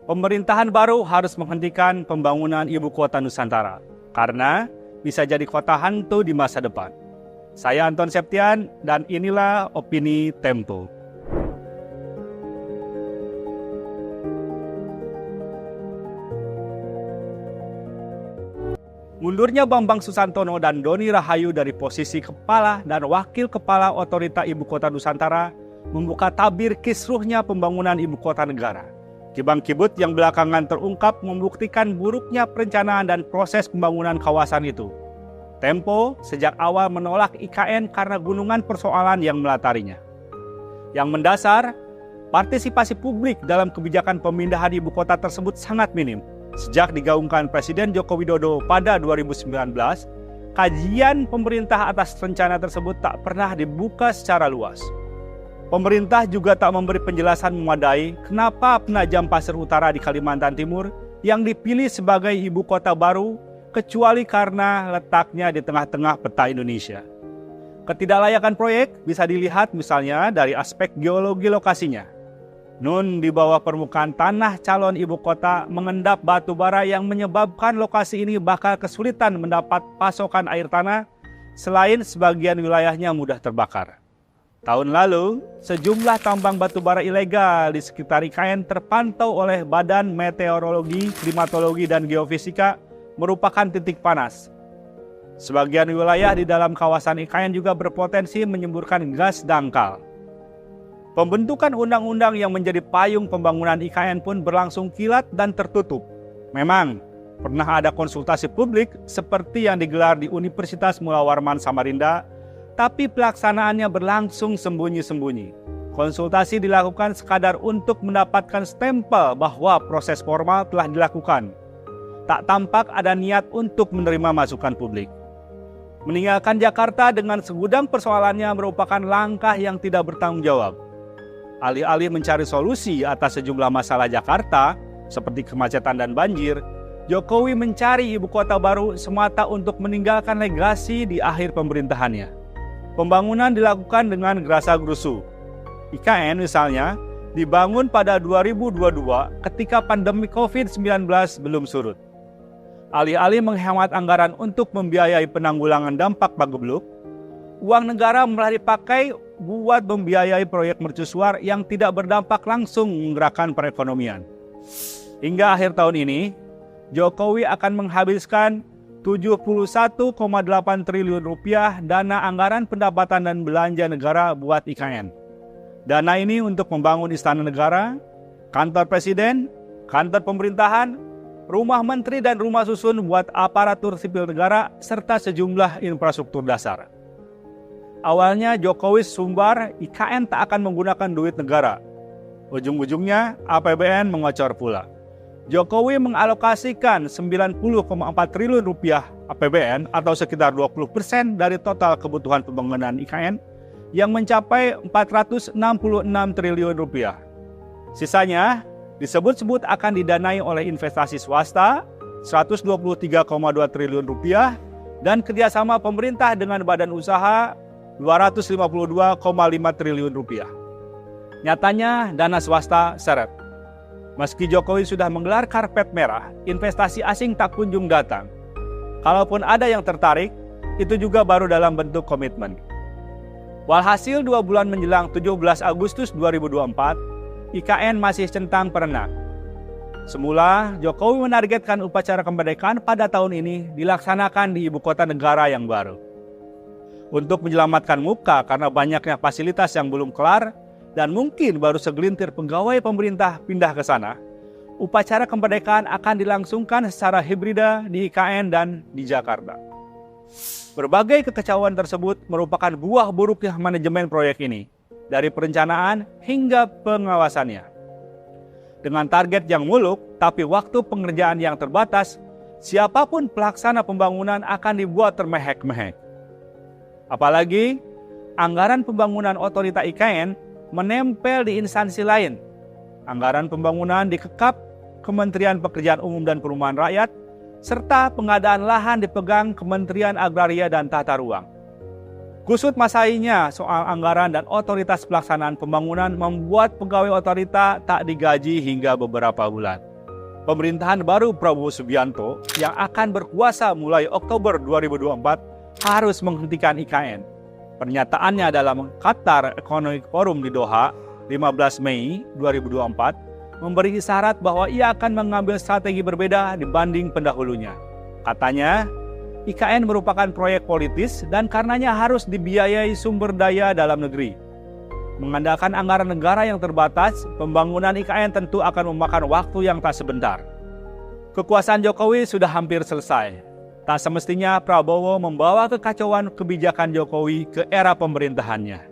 Pemerintahan baru harus menghentikan pembangunan ibu kota Nusantara karena bisa jadi kota hantu di masa depan. Saya Anton Septian dan inilah Opini Tempo. Mundurnya Bambang Susantono dan Doni Rahayu dari posisi kepala dan wakil kepala otorita ibu kota Nusantara membuka tabir kisruhnya pembangunan ibu kota negara. Kibang-kibut yang belakangan terungkap membuktikan buruknya perencanaan dan proses pembangunan kawasan itu. Tempo sejak awal menolak IKN karena gunungan persoalan yang melatarinya. Yang mendasar, partisipasi publik dalam kebijakan pemindahan ibu kota tersebut sangat minim. Sejak digaungkan Presiden Joko Widodo pada 2019, kajian pemerintah atas rencana tersebut tak pernah dibuka secara luas. Pemerintah juga tak memberi penjelasan memadai kenapa Penajam Pasir Utara di Kalimantan Timur yang dipilih sebagai ibu kota baru kecuali karena letaknya di tengah-tengah peta Indonesia. Ketidaklayakan proyek bisa dilihat misalnya dari aspek geologi lokasinya. Nun di bawah permukaan tanah calon ibu kota mengendap batu bara yang menyebabkan lokasi ini bakal kesulitan mendapat pasokan air tanah selain sebagian wilayahnya mudah terbakar. Tahun lalu, sejumlah tambang batu bara ilegal di sekitar IKN terpantau oleh Badan Meteorologi, Klimatologi, dan Geofisika merupakan titik panas. Sebagian wilayah di dalam kawasan IKN juga berpotensi menyemburkan gas dangkal. Pembentukan undang-undang yang menjadi payung pembangunan IKN pun berlangsung kilat dan tertutup. Memang, pernah ada konsultasi publik seperti yang digelar di Universitas Mula Warman Samarinda, tapi pelaksanaannya berlangsung sembunyi-sembunyi. Konsultasi dilakukan sekadar untuk mendapatkan stempel bahwa proses formal telah dilakukan. Tak tampak ada niat untuk menerima masukan publik. Meninggalkan Jakarta dengan segudang persoalannya merupakan langkah yang tidak bertanggung jawab. Alih-alih mencari solusi atas sejumlah masalah Jakarta, seperti kemacetan dan banjir, Jokowi mencari ibu kota baru semata untuk meninggalkan legasi di akhir pemerintahannya. Pembangunan dilakukan dengan gerasa-gerusu. IKN misalnya dibangun pada 2022 ketika pandemi COVID-19 belum surut. Alih-alih menghemat anggaran untuk membiayai penanggulangan dampak pagebluk, uang negara malah dipakai buat membiayai proyek mercusuar yang tidak berdampak langsung menggerakkan perekonomian. Hingga akhir tahun ini, Jokowi akan menghabiskan 71,8 triliun rupiah dana anggaran pendapatan dan belanja negara buat IKN. Dana ini untuk membangun istana negara, kantor presiden, kantor pemerintahan, rumah menteri dan rumah susun buat aparatur sipil negara, serta sejumlah infrastruktur dasar. Awalnya Jokowi sumbar IKN tak akan menggunakan duit negara. Ujung-ujungnya APBN mengocor pula. Jokowi mengalokasikan 90,4 triliun rupiah APBN atau sekitar 20% dari total kebutuhan pembangunan IKN yang mencapai 466 triliun rupiah. Sisanya disebut-sebut akan didanai oleh investasi swasta 123,2 triliun rupiah dan kerjasama pemerintah dengan badan usaha 252,5 triliun rupiah. Nyatanya dana swasta seret. Meski Jokowi sudah menggelar karpet merah, investasi asing tak kunjung datang. Kalaupun ada yang tertarik, itu juga baru dalam bentuk komitmen. Walhasil 2 bulan menjelang 17 Agustus 2024, IKN masih centang perenang. Semula, Jokowi menargetkan upacara kemerdekaan pada tahun ini dilaksanakan di ibu kota negara yang baru. Untuk menyelamatkan muka karena banyaknya fasilitas yang belum kelar, dan mungkin baru segelintir pegawai pemerintah pindah ke sana, upacara kemerdekaan akan dilangsungkan secara hibrida di IKN dan di Jakarta. Berbagai kekecauan tersebut merupakan buah buruknya manajemen proyek ini, dari perencanaan hingga pengawasannya. Dengan target yang muluk, tapi waktu pengerjaan yang terbatas, siapapun pelaksana pembangunan akan dibuat termehek-mehek. Apalagi, anggaran pembangunan otorita IKN menempel di instansi lain. Anggaran pembangunan dikekap Kementerian Pekerjaan Umum dan Perumahan Rakyat, serta pengadaan lahan dipegang Kementerian Agraria dan Tata Ruang. Kusut masainya soal anggaran dan otoritas pelaksanaan pembangunan membuat pegawai otorita tak digaji hingga beberapa bulan. pemerintahan baru Prabowo Subianto yang akan berkuasa mulai Oktober 2024 harus menghentikan IKN. Pernyataannya dalam Qatar Economic Forum di Doha, 15 Mei 2024, memberi isyarat bahwa ia akan mengambil strategi berbeda dibanding pendahulunya. Katanya, IKN merupakan proyek politis dan karenanya harus dibiayai sumber daya dalam negeri. Mengandalkan anggaran negara yang terbatas, pembangunan IKN tentu akan memakan waktu yang tak sebentar. Kekuasaan Jokowi sudah hampir selesai. Tak semestinya Prabowo membawa kekacauan kebijakan Jokowi ke era pemerintahannya.